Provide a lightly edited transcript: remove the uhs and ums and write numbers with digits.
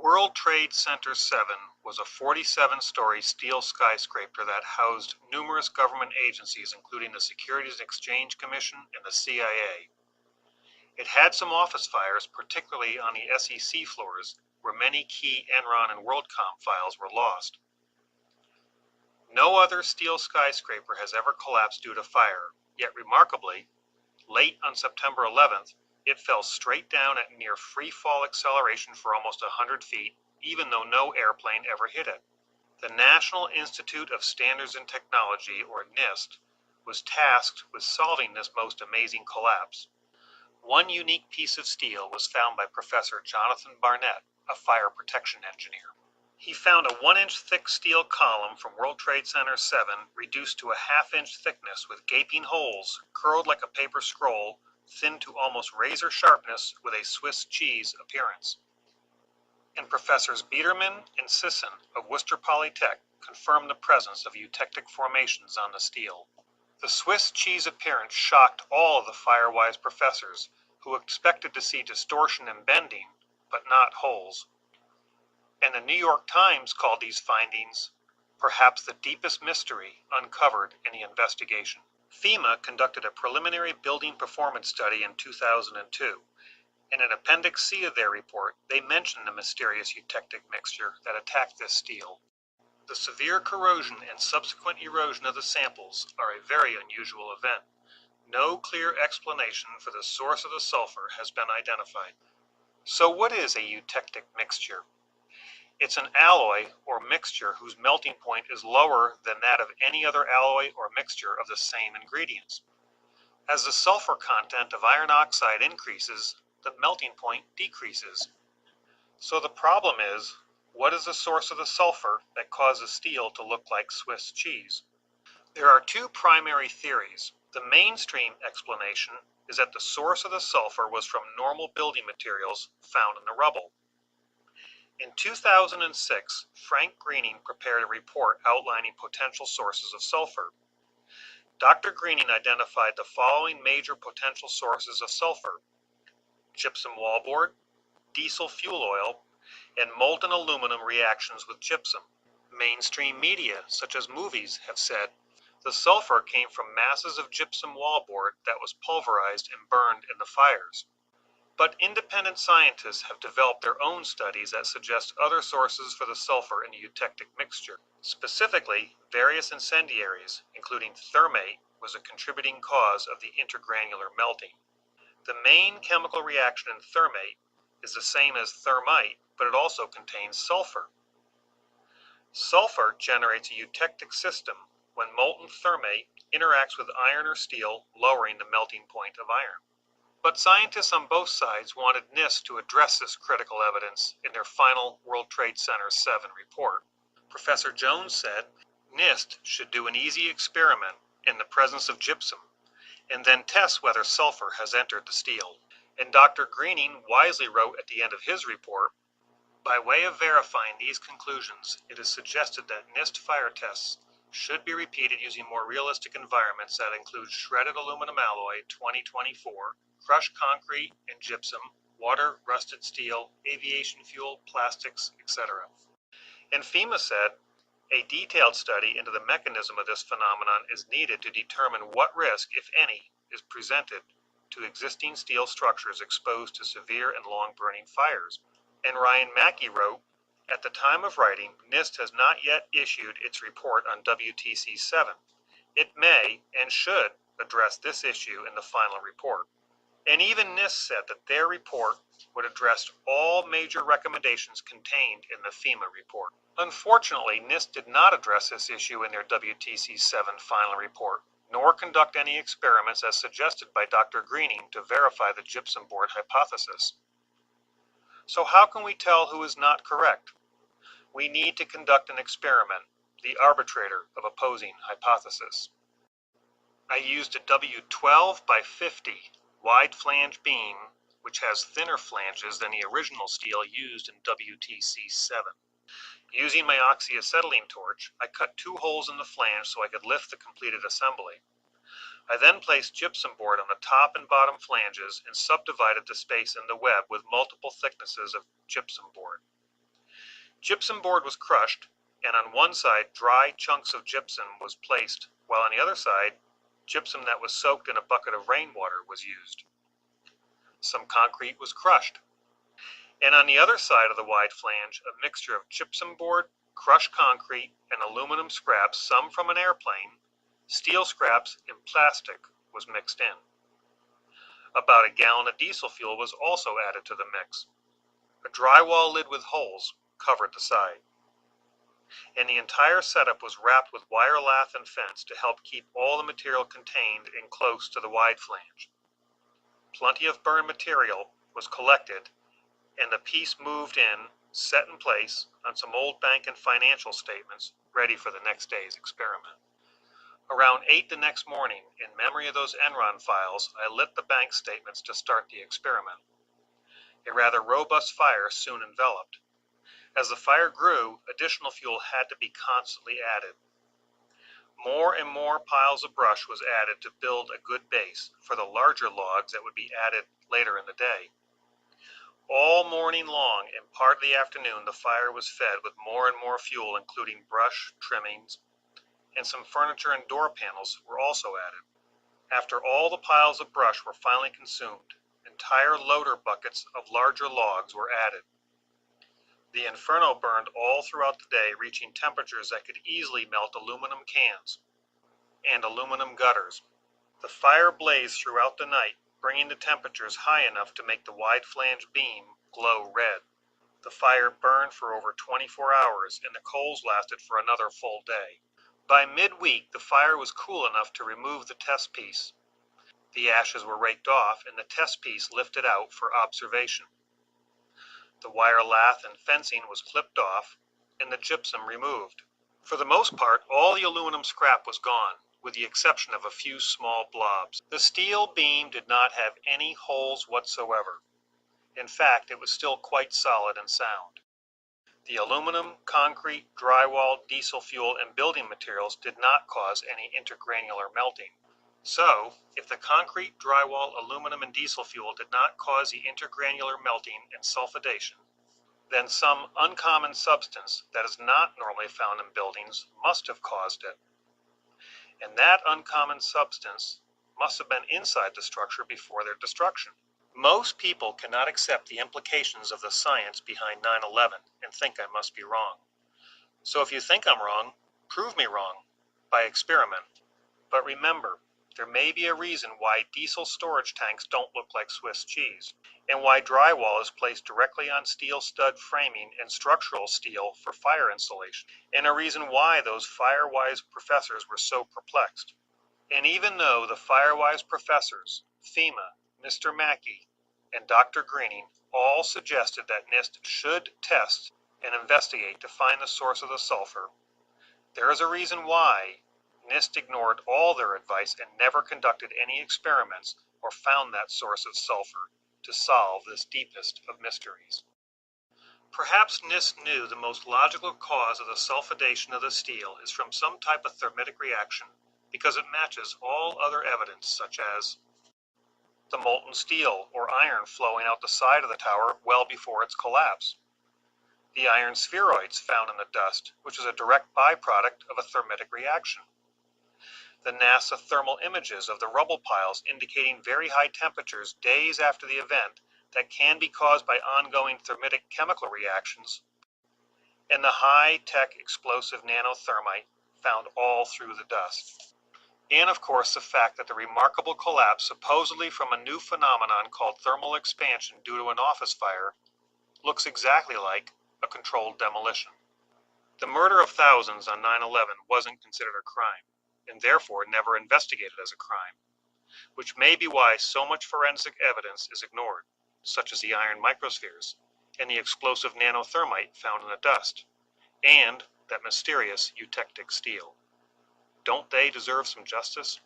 World Trade Center 7 was a 47-story steel skyscraper that housed numerous government agencies, including the Securities and Exchange Commission and the CIA. It had some office fires, particularly on the SEC floors, where many key Enron and WorldCom files were lost. No other steel skyscraper has ever collapsed due to fire, yet remarkably, late on September 11th, it fell straight down at near free-fall acceleration for almost 100 feet, even though no airplane ever hit it. The National Institute of Standards and Technology, or NIST, was tasked with solving this most amazing collapse. One unique piece of steel was found by Professor Jonathan Barnett, a fire protection engineer. He found a 1-inch thick steel column from World Trade Center 7 reduced to a half-inch thickness with gaping holes, curled like a paper scroll, thin to almost razor sharpness with a Swiss cheese appearance. And Professors Biederman and Sisson of Worcester Polytech confirmed the presence of eutectic formations on the steel. The Swiss cheese appearance shocked all of the fire-wise professors, who expected to see distortion and bending, but not holes. And the New York Times called these findings perhaps the deepest mystery uncovered in the investigation. FEMA conducted a preliminary building performance study in 2002. In an Appendix C of their report, they mentioned the mysterious eutectic mixture that attacked this steel. The severe corrosion and subsequent erosion of the samples are a very unusual event. No clear explanation for the source of the sulfur has been identified. So what is a eutectic mixture? It's an alloy or mixture whose melting point is lower than that of any other alloy or mixture of the same ingredients. As the sulfur content of iron oxide increases, the melting point decreases. So the problem is, what is the source of the sulfur that causes steel to look like Swiss cheese? There are two primary theories. The mainstream explanation is that the source of the sulfur was from normal building materials found in the rubble. In 2006, Frank Greening prepared a report outlining potential sources of sulfur. Dr. Greening identified the following major potential sources of sulfur: gypsum wallboard, diesel fuel oil, and molten aluminum reactions with gypsum. Mainstream media, such as movies, have said the sulfur came from masses of gypsum wallboard that was pulverized and burned in the fires. But independent scientists have developed their own studies that suggest other sources for the sulfur in the eutectic mixture. Specifically, various incendiaries, including thermate, was a contributing cause of the intergranular melting. The main chemical reaction in thermate is the same as thermite, but it also contains sulfur. Sulfur generates a eutectic system when molten thermate interacts with iron or steel, lowering the melting point of iron. But scientists on both sides wanted NIST to address this critical evidence in their final World Trade Center 7 report. Professor Jones said NIST should do an easy experiment in the presence of gypsum and then test whether sulfur has entered the steel. And Dr. Greening wisely wrote at the end of his report, by way of verifying these conclusions, it is suggested that NIST fire tests should be repeated using more realistic environments that include shredded aluminum alloy 2024, crushed concrete and gypsum, water, rusted steel, aviation fuel, plastics, etc. And FEMA said a detailed study into the mechanism of this phenomenon is needed to determine what risk, if any, is presented to existing steel structures exposed to severe and long-burning fires. And Ryan Mackey wrote, at the time of writing, NIST has not yet issued its report on WTC-7. It may and should address this issue in the final report. And even NIST said that their report would address all major recommendations contained in the FEMA report. Unfortunately, NIST did not address this issue in their WTC-7 final report, nor conduct any experiments as suggested by Dr. Greening to verify the gypsum board hypothesis. So how can we tell who is not correct? We need to conduct an experiment, the arbitrator of opposing hypothesis. I used a W12 by 50 wide flange beam, which has thinner flanges than the original steel used in WTC-7. Using my oxyacetylene torch, I cut 2 holes in the flange so I could lift the completed assembly. I then placed gypsum board on the top and bottom flanges and subdivided the space in the web with multiple thicknesses of gypsum board. Gypsum board was crushed, and on one side dry chunks of gypsum was placed, while on the other side, gypsum that was soaked in a bucket of rainwater was used. Some concrete was crushed. And on the other side of the wide flange, a mixture of gypsum board, crushed concrete, and aluminum scraps, some from an airplane, steel scraps, and plastic was mixed in. About a gallon of diesel fuel was also added to the mix. A drywall lid with holes covered the side. And the entire setup was wrapped with wire lath and fence to help keep all the material contained and close to the wide flange. Plenty of burned material was collected, and the piece moved in, set in place on some old bank and financial statements, ready for the next day's experiment. Around 8 the next morning, in memory of those Enron files, I lit the bank statements to start the experiment. A rather robust fire soon enveloped. As the fire grew, additional fuel had to be constantly added. More and more piles of brush was added to build a good base for the larger logs that would be added later in the day. All morning long and part of the afternoon, the fire was fed with more and more fuel, including brush, trimmings, and some furniture and door panels were also added. After all the piles of brush were finally consumed, entire loader buckets of larger logs were added. The inferno burned all throughout the day, reaching temperatures that could easily melt aluminum cans and aluminum gutters. The fire blazed throughout the night, bringing the temperatures high enough to make the wide flange beam glow red. The fire burned for over 24 hours, and the coals lasted for another full day. By midweek, the fire was cool enough to remove the test piece. The ashes were raked off, and the test piece lifted out for observation. The wire lath and fencing was clipped off, and the gypsum removed. For the most part, all the aluminum scrap was gone, with the exception of a few small blobs. The steel beam did not have any holes whatsoever. In fact, it was still quite solid and sound. The aluminum, concrete, drywall, diesel fuel, and building materials did not cause any intergranular melting. So, if the concrete, drywall, aluminum, and diesel fuel did not cause the intergranular melting and sulfidation, then some uncommon substance that is not normally found in buildings must have caused it. And that uncommon substance must have been inside the structure before their destruction. Most people cannot accept the implications of the science behind 9/11 and think I must be wrong. So if you think I'm wrong, prove me wrong by experiment. But remember, there may be a reason why diesel storage tanks don't look like Swiss cheese, and why drywall is placed directly on steel stud framing and structural steel for fire insulation, and a reason why those fire-wise professors were so perplexed. And even though the fire-wise professors, FEMA, Mr. Mackey, and Dr. Greening all suggested that NIST should test and investigate to find the source of the sulfur, there is a reason why NIST ignored all their advice and never conducted any experiments or found that source of sulfur to solve this deepest of mysteries. Perhaps NIST knew the most logical cause of the sulfidation of the steel is from some type of thermitic reaction because it matches all other evidence, such as the molten steel or iron flowing out the side of the tower well before its collapse, the iron spheroids found in the dust, which is a direct byproduct of a thermitic reaction, the NASA thermal images of the rubble piles indicating very high temperatures days after the event that can be caused by ongoing thermitic chemical reactions, and the high-tech explosive nanothermite found all through the dust. And of course the fact that the remarkable collapse supposedly from a new phenomenon called thermal expansion due to an office fire looks exactly like a controlled demolition. The murder of thousands on 9/11 wasn't considered a crime, and therefore never investigated as a crime, which may be why so much forensic evidence is ignored, such as the iron microspheres and the explosive nanothermite found in the dust, and that mysterious eutectic steel. Don't they deserve some justice?